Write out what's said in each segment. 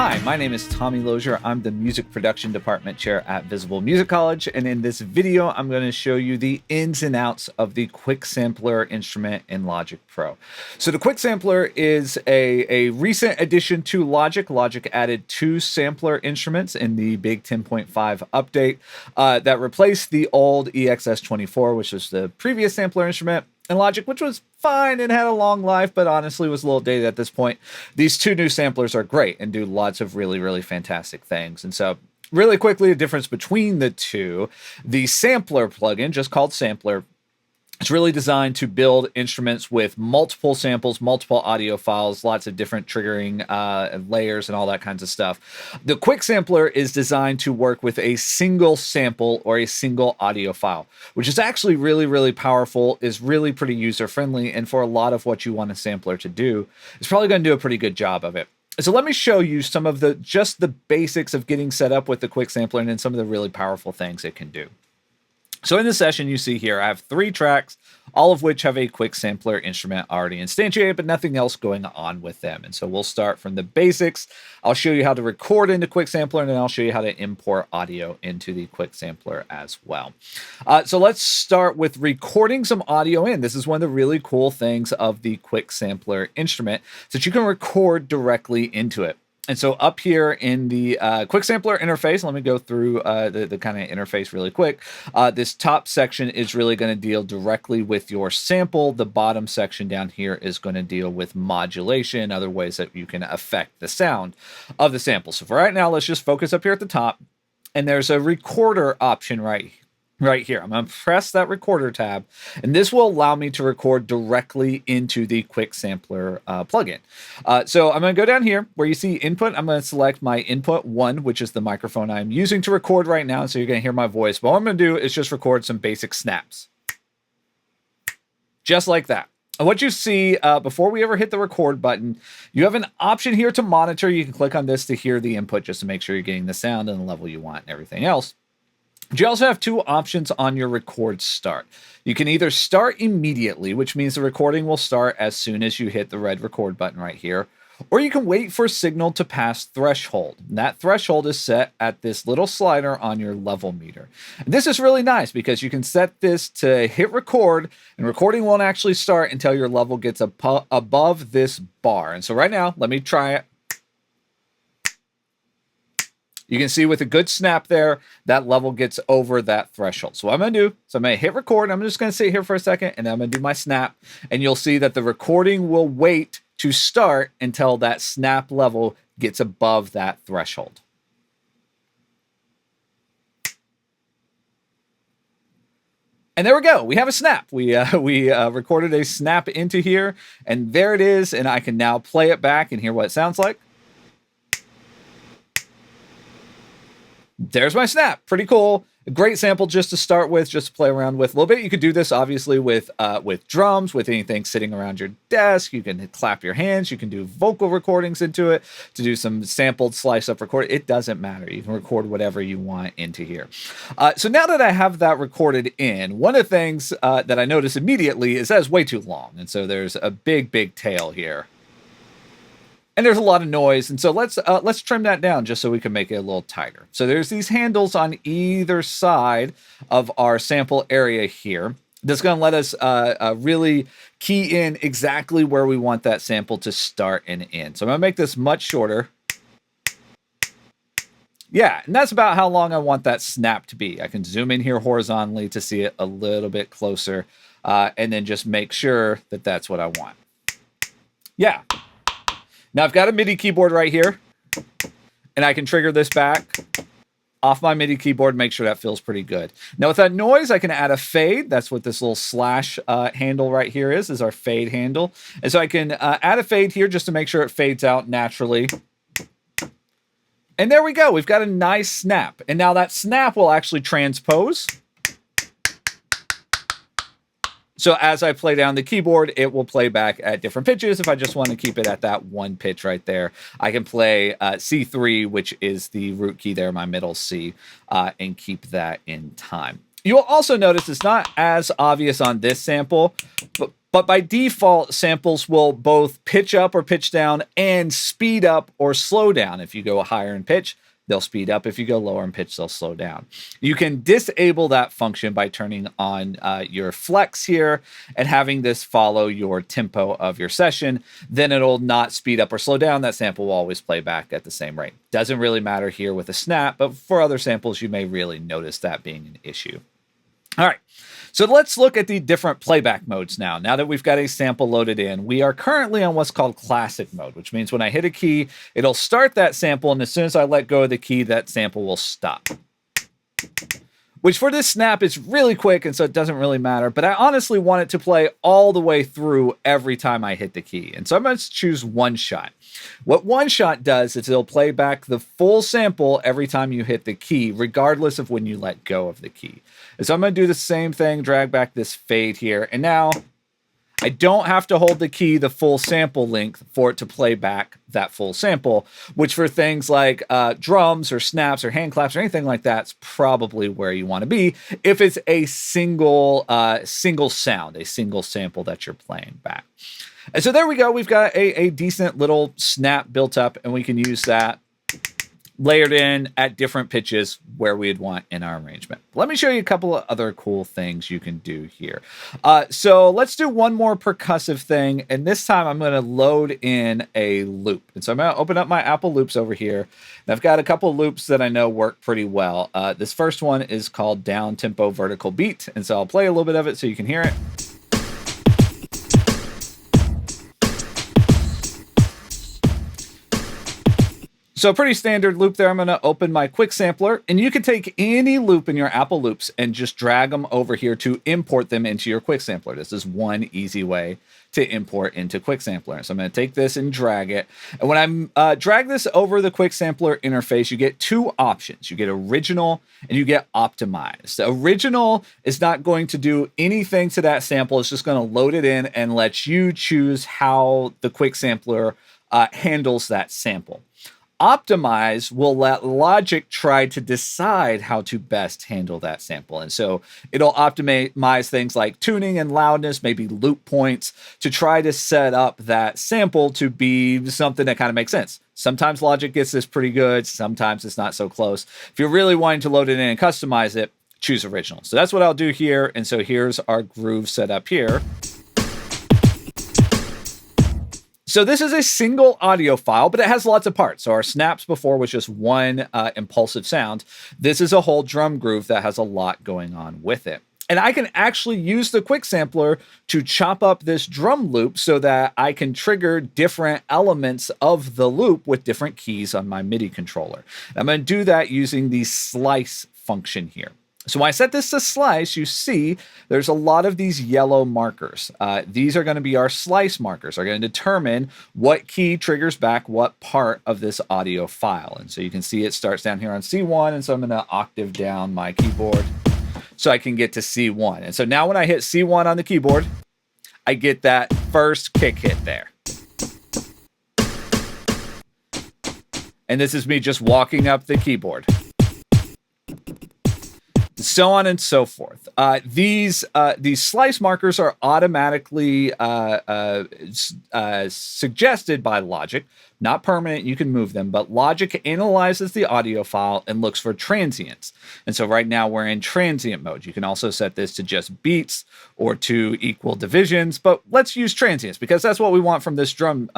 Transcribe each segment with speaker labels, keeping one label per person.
Speaker 1: Hi, my name is Tommy Lozure. I'm the Music Production Department Chair at Visible Music College, and in this video, I'm going to show you the ins and outs of the Quick Sampler instrument in Logic Pro. So the Quick Sampler is a recent addition to Logic. Logic added 2 sampler instruments in the big 10.5 update that replaced the old EXS24, which was the previous sampler instrument. And Logic, which was fine and had a long life, but honestly was a little dated at this point. These 2 new samplers are great and do lots of really, really fantastic things. And so really quickly, the difference between the two, the sampler plugin, just called Sampler, it's really designed to build instruments with multiple samples, multiple audio files, lots of different triggering layers and all that kinds of stuff. The Quick Sampler is designed to work with a single sample or a single audio file, which is actually really, really powerful, is really pretty user-friendly, and for a lot of what you want a sampler to do, it's probably going to do a pretty good job of it. So let me show you some of just the basics of getting set up with the Quick Sampler and then some of the really powerful things it can do. So in the session you see here, I have 3 tracks, all of which have a Quick Sampler instrument already instantiated, but nothing else going on with them. And so we'll start from the basics. I'll show you how to record into Quick Sampler, and then I'll show you how to import audio into the Quick Sampler as well. So let's start with recording some audio in. This is one of the really cool things of the Quick Sampler instrument, is that you can record directly into it. And so up here in the Quick Sampler interface, let me go through the kind of interface really quick. This top section is really going to deal directly with your sample. The bottom section down here is going to deal with modulation, other ways that you can affect the sound of the sample. So for right now, let's just focus up here at the top. And there's a recorder option right here. I'm going to press that recorder tab, and this will allow me to record directly into the Quick Sampler plugin. So I'm going to go down here where you see input. I'm going to select my input 1, which is the microphone I'm using to record right now. So you're going to hear my voice. But what I'm going to do is just record some basic snaps. Just like that. And what you see before we ever hit the record button, you have an option here to monitor. You can click on this to hear the input just to make sure you're getting the sound and the level you want and everything else. But you also have 2 options on your record start. You can either start immediately, which means the recording will start as soon as you hit the red record button right here, or you can wait for a signal to pass threshold. And that threshold is set at this little slider on your level meter. And this is really nice because you can set this to hit record, and recording won't actually start until your level gets above this bar. And so right now, let me try it. You can see with a good snap there, that level gets over that threshold. So what I'm going to do, so I'm going to hit record. I'm just going to sit here for a second, and I'm going to do my snap. And you'll see that the recording will wait to start until that snap level gets above that threshold. And there we go. We have a snap. We recorded a snap into here, and there it is. And I can now play it back and hear what it sounds like. There's my snap. Pretty cool. A great sample just to start with, just to play around with a little bit. You could do this obviously with drums, with anything sitting around your desk. You can clap your hands. You can do vocal recordings into it to do some sampled slice up recording. It doesn't matter. You can record whatever you want into here. So now that I have that recorded in, one of the things that I notice immediately is that it's way too long. And so there's a big tail here. And there's a lot of noise, and so let's trim that down just so we can make it a little tighter. So there's these handles on either side of our sample area here. That's going to let us really key in exactly where we want that sample to start and end. So I'm going to make this much shorter. Yeah, and that's about how long I want that snap to be. I can zoom in here horizontally to see it a little bit closer, and then just make sure that that's what I want. Yeah. Now I've got a MIDI keyboard right here, and I can trigger this back off my MIDI keyboard and make sure that feels pretty good. Now with that noise, I can add a fade. That's what this little slash handle right here is our fade handle. And so I can add a fade here just to make sure it fades out naturally. And there we go. We've got a nice snap. And now that snap will actually transpose. So as I play down the keyboard, it will play back at different pitches. If I just want to keep it at that one pitch right there, I can play C3, which is the root key there, my middle C, and keep that in time. You'll also notice it's not as obvious on this sample, But by default, samples will both pitch up or pitch down and speed up or slow down. If you go higher in pitch, they'll speed up. If you go lower in pitch, they'll slow down. You can disable that function by turning on your flex here and having this follow your tempo of your session. Then it'll not speed up or slow down. That sample will always play back at the same rate. Doesn't really matter here with a snap, but for other samples, you may really notice that being an issue. All right, so let's look at the different playback modes now. Now that we've got a sample loaded in, we are currently on what's called classic mode, which means when I hit a key, it'll start that sample, and as soon as I let go of the key, that sample will stop. Which for this snap is really quick, and so it doesn't really matter, but I honestly want it to play all the way through every time I hit the key. And so I'm going to choose one shot. What one shot does is it'll play back the full sample every time you hit the key, regardless of when you let go of the key. And so I'm going to do the same thing, drag back this fade here, and now I don't have to hold the key the full sample length for it to play back that full sample, which for things like drums or snaps or hand claps or anything like that is probably where you want to be if it's a single sound, a single sample that you're playing back. And so there we go. We've got a decent little snap built up, and we can use that layered in at different pitches where we'd want in our arrangement. Let me show you a couple of other cool things you can do here. So let's do one more percussive thing, and this time I'm going to load in a loop. And so I'm going to open up my Apple loops over here, and I've got a couple loops that I know work pretty well. This first one is called down tempo vertical beat, and so I'll play a little bit of it so you can hear it. So pretty standard loop there. I'm going to open my quick sampler, and you can take any loop in your Apple loops and just drag them over here to import them into your quick sampler. This is one easy way to import into quick sampler. So I'm going to take this and drag it. And when I drag this over the quick sampler interface, you get two options. You get original and you get optimized. The original is not going to do anything to that sample. It's just going to load it in and let you choose how the quick sampler handles that sample. Optimize will let Logic try to decide how to best handle that sample. And so it'll optimize things like tuning and loudness, maybe loop points, to try to set up that sample to be something that kind of makes sense. Sometimes Logic gets this pretty good. Sometimes it's not so close. If you're really wanting to load it in and customize it, choose original. So that's what I'll do here. And so here's our groove set up here. So this is a single audio file, but it has lots of parts. So our snaps before was just one impulsive sound. This is a whole drum groove that has a lot going on with it. And I can actually use the quick sampler to chop up this drum loop so that I can trigger different elements of the loop with different keys on my MIDI controller. I'm going to do that using the slice function here. So when I set this to slice, you see there's a lot of these yellow markers. These are going to be our slice markers. Are going to determine what key triggers back what part of this audio file. And so you can see it starts down here on C1, and so I'm going to octave down my keyboard so I can get to C1. And so now when I hit C1 on the keyboard, I get that first kick hit there. And this is me just walking up the keyboard. So on and so forth. These slice markers are automatically suggested by Logic. Not permanent, you can move them, but Logic analyzes the audio file and looks for transients. And so right now we're in transient mode. You can also set this to just beats or to equal divisions, but let's use transients because that's what we want from this drum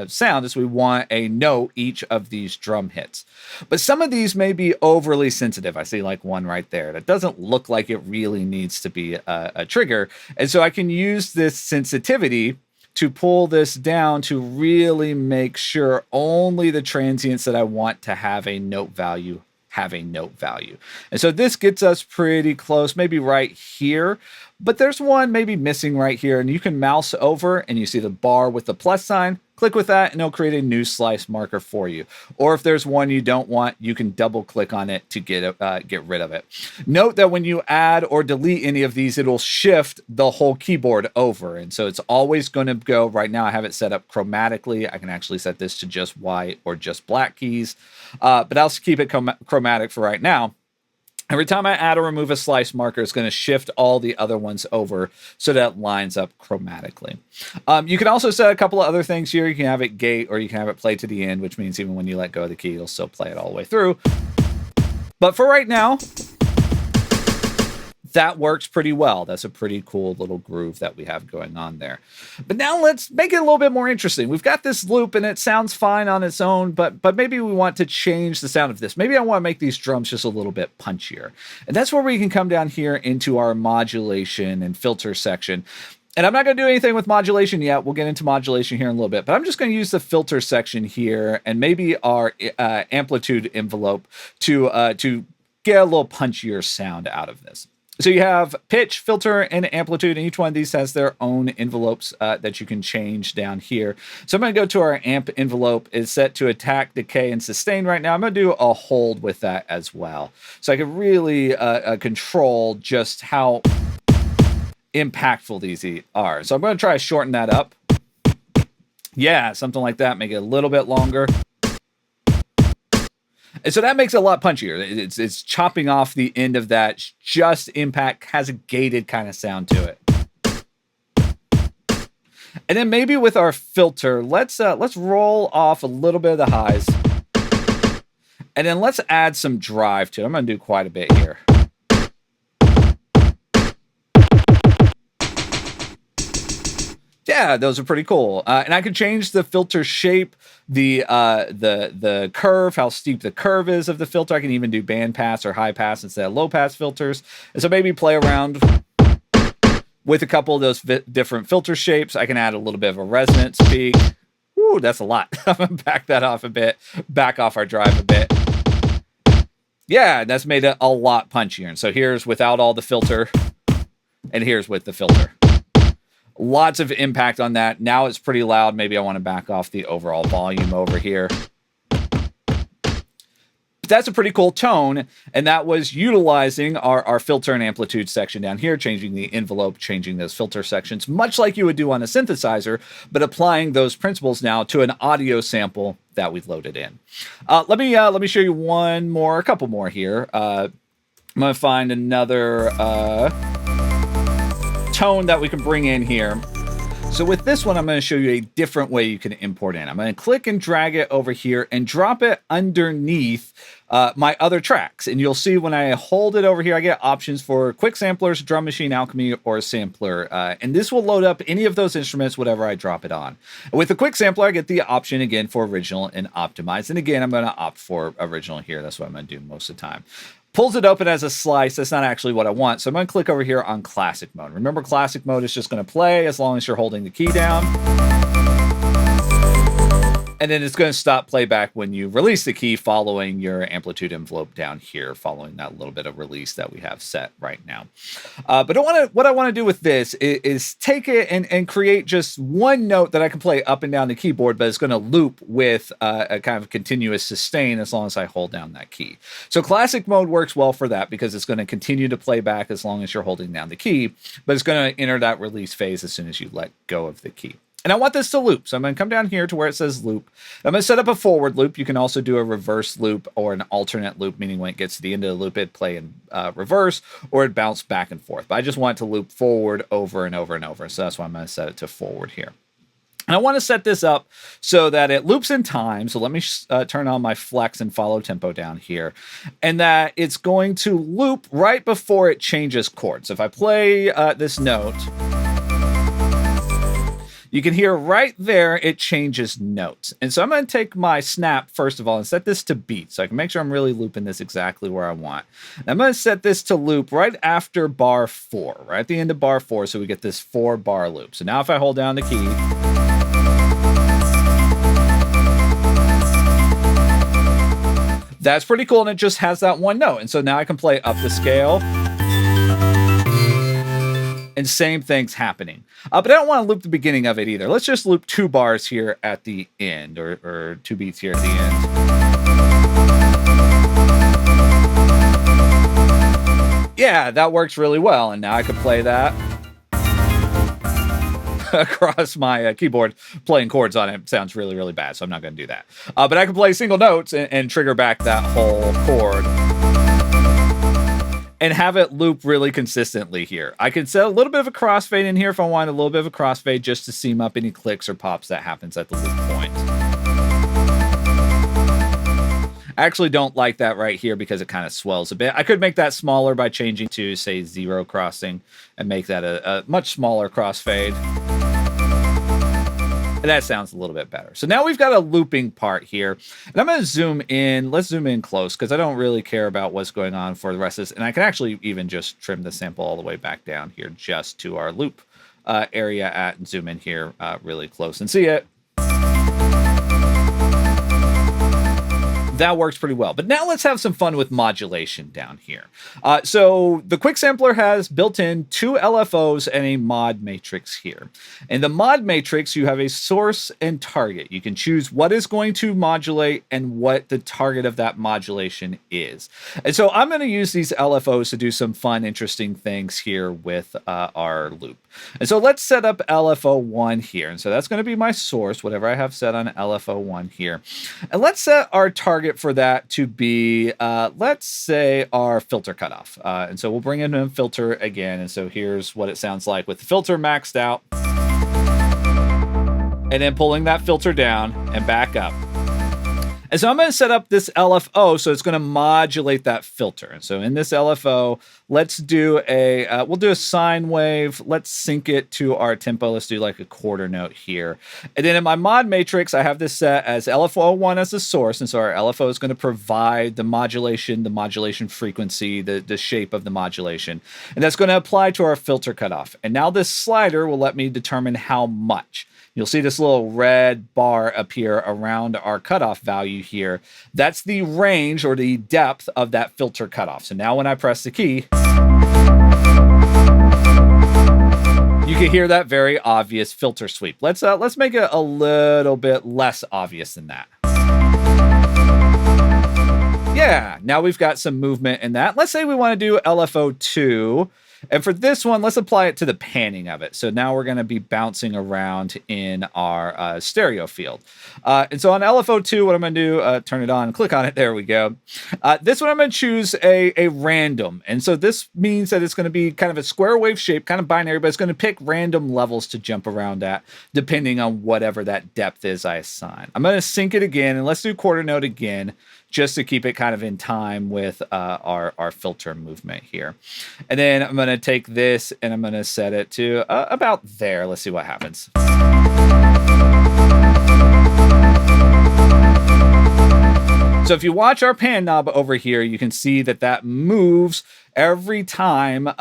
Speaker 1: sound is we want a note each of these drum hits. But some of these may be overly sensitive. I see like one right there that doesn't look like it really needs to be a trigger. And so I can use this sensitivity to pull this down to really make sure only the transients that I want to have a note value have a note value. And so this gets us pretty close, maybe right here, but there's one maybe missing right here, and you can mouse over and you see the bar with the plus sign. Click with that and it'll create a new slice marker for you. Or if there's one you don't want, you can double click on it to get rid of it. Note that when you add or delete any of these, it'll shift the whole keyboard over. And so it's always going to go, right now I have it set up chromatically. I can actually set this to just white or just black keys, but I'll keep it chromatic for right now. Every time I add or remove a slice marker, it's going to shift all the other ones over so that it lines up chromatically. You can also set a couple of other things here. You can have it gate, or you can have it play to the end, which means even when you let go of the key, it'll still play it all the way through. But for right now, that works pretty well. That's a pretty cool little groove that we have going on there. But now let's make it a little bit more interesting. We've got this loop and it sounds fine on its own, but maybe we want to change the sound of this. Maybe I want to make these drums just a little bit punchier. And that's where we can come down here into our modulation and filter section. And I'm not going to do anything with modulation yet. We'll get into modulation here in a little bit, but I'm just going to use the filter section here and maybe our amplitude envelope to get a little punchier sound out of this. So you have pitch, filter, and amplitude, and each one of these has their own envelopes that you can change down here. So I'm going to go to our amp envelope. It's set to attack, decay, and sustain right now. I'm going to do a hold with that as well. So I can really control just how impactful these are. So I'm going to try to shorten that up. Yeah, something like that. Make it a little bit longer. And so that makes it a lot punchier. It's chopping off the end of that. Just impact, has a gated kind of sound to it. And then maybe with our filter, let's roll off a little bit of the highs. And then let's add some drive to it. I'm going to do quite a bit here. Yeah, those are pretty cool. And I can change the filter shape, the curve, how steep the curve is of the filter. I can even do band pass or high pass instead of low pass filters. And so maybe play around with a couple of those different filter shapes. I can add a little bit of a resonance peak. Ooh, that's a lot. I'm going to back that off a bit, back off our drive a bit. Yeah, that's made it a lot punchier. And so here's without all the filter, and here's with the filter. Lots of impact on that. Now it's pretty loud. Maybe I want to back off the overall volume over here. But that's a pretty cool tone. And that was utilizing our filter and amplitude section down here, changing the envelope, changing those filter sections, much like you would do on a synthesizer, but applying those principles now to an audio sample that we've loaded in. Let me show you a couple more here. I'm going to find another tone that we can bring in here. So with this one, I'm going to show you a different way you can import in. I'm going to click and drag it over here and drop it underneath my other tracks. And you'll see when I hold it over here, I get options for quick samplers, drum machine, alchemy, or sampler. And this will load up any of those instruments, whatever I drop it on. With the quick sampler, I get the option again for original and optimized. And again, I'm going to opt for original here. That's what I'm going to do most of the time. Pulls it open as a slice. That's not actually what I want. So I'm going to click over here on classic mode. Remember, classic mode is just going to play as long as you're holding the key down. And then it's going to stop playback when you release the key following your amplitude envelope down here, following that little bit of release that we have set right now. But what I want to do with this is take it and create just one note that I can play up and down the keyboard, but it's going to loop with a kind of continuous sustain as long as I hold down that key. So classic mode works well for that because it's going to continue to play back as long as you're holding down the key, but it's going to enter that release phase as soon as you let go of the key. And I want this to loop. So I'm going to come down here to where it says loop. I'm going to set up a forward loop. You can also do a reverse loop or an alternate loop, meaning when it gets to the end of the loop, it'd play in reverse or it'd bounce back and forth. But I just want it to loop forward over and over and over. So that's why I'm going to set it to forward here. And I want to set this up so that it loops in time. So let me turn on my flex and follow tempo down here. And that it's going to loop right before it changes chords. So if I play this note, you can hear right there, it changes notes. And so I'm going to take my snap, first of all, and set this to beat. So I can make sure I'm really looping this exactly where I want. And I'm going to set this to loop right after bar 4, right at the end of bar 4. So we get this 4-bar loop. So now if I hold down the key, that's pretty cool. And it just has that one note. And so now I can play up the scale. And same thing's happening. But I don't want to loop the beginning of it either. Let's just loop 2 bars here at the end, or 2 beats here at the end. Yeah, that works really well. And now I can play that across my keyboard. Playing chords on it sounds really, really bad, so I'm not going to do that. But I can play single notes and trigger back that whole chord. and have it loop really consistently here. I could set a little bit of a crossfade in here if I want a little bit of a crossfade just to seam up any clicks or pops that happens at the loop point. I actually don't like that right here because it kind of swells a bit. I could make that smaller by changing to, say, 0 crossing and make that a much smaller crossfade. And that sounds a little bit better. So now we've got a looping part here. And I'm going to zoom in. Let's zoom in close because I don't really care about what's going on for the rest of this. And I can actually even just trim the sample all the way back down here just to our loop area and zoom in here really close and see it. That works pretty well. But now let's have some fun with modulation down here. So the Quick Sampler has built in 2 LFOs and a mod matrix here. In the mod matrix, you have a source and target. You can choose what is going to modulate and what the target of that modulation is. And so I'm going to use these LFOs to do some fun, interesting things here with our loop. And so let's set up LFO1 here. And so that's going to be my source, whatever I have set on LFO1 here. And let's set our target for that to be, let's say, our filter cutoff. And so we'll bring in a filter again. And so here's what it sounds like with the filter maxed out. And then pulling that filter down and back up. And so I'm going to set up this LFO so it's going to modulate that filter. And so in this LFO, let's do we'll do a sine wave. Let's sync it to our tempo. Let's do like a quarter note here. And then in my mod matrix, I have this set as LFO1 as the source. And so our LFO is going to provide the modulation frequency, the shape of the modulation. And that's going to apply to our filter cutoff. And now this slider will let me determine how much. You'll see this little red bar appear around our cutoff value here. That's the range or the depth of that filter cutoff. So now when I press the key, you can hear that very obvious filter sweep. Let's make it a little bit less obvious than that. Yeah, now we've got some movement in that. Let's say we want to do LFO2. And for this one, let's apply it to the panning of it. So now we're going to be bouncing around in our stereo field. And so on LFO2, what I'm going to do, turn it on, click on it. There we go. This one, I'm going to choose a random. And so this means that it's going to be kind of a square wave shape, kind of binary, but it's going to pick random levels to jump around at, depending on whatever that depth is I assign. I'm going to sync it again, and let's do quarter note again, just to keep it kind of in time with our filter movement here. And then I'm going to take this and I'm going to set it to about there. Let's see what happens. So if you watch our pan knob over here, you can see that moves every time the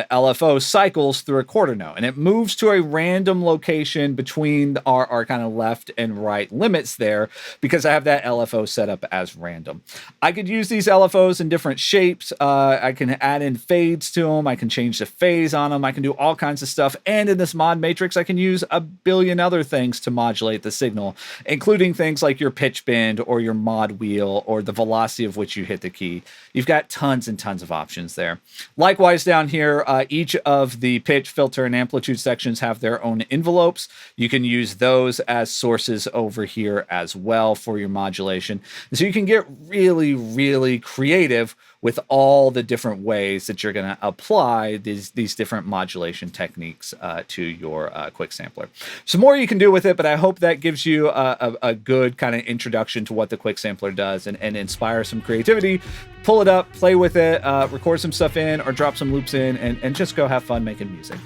Speaker 1: LFO cycles through a quarter note, and it moves to a random location between our kind of left and right limits there because I have that LFO set up as random. I could use these LFOs in different shapes. I can add in fades to them. I can change the phase on them. I can do all kinds of stuff. And in this mod matrix, I can use a billion other things to modulate the signal, including things like your pitch bend or your mod wheel or the velocity of which you hit the key. You've got tons and tons of options there. Likewise, down here, each of the pitch, filter, and amplitude sections have their own envelopes. You can use those as sources over here as well for your modulation. And so you can get really, really creative with all the different ways that you're going to apply these different modulation techniques to your Quick Sampler. Some more you can do with it, but I hope that gives you a good kind of introduction to what the Quick Sampler does and inspire some creativity. Pull it up, play with it, record some stuff in, or drop some loops in, and just go have fun making music.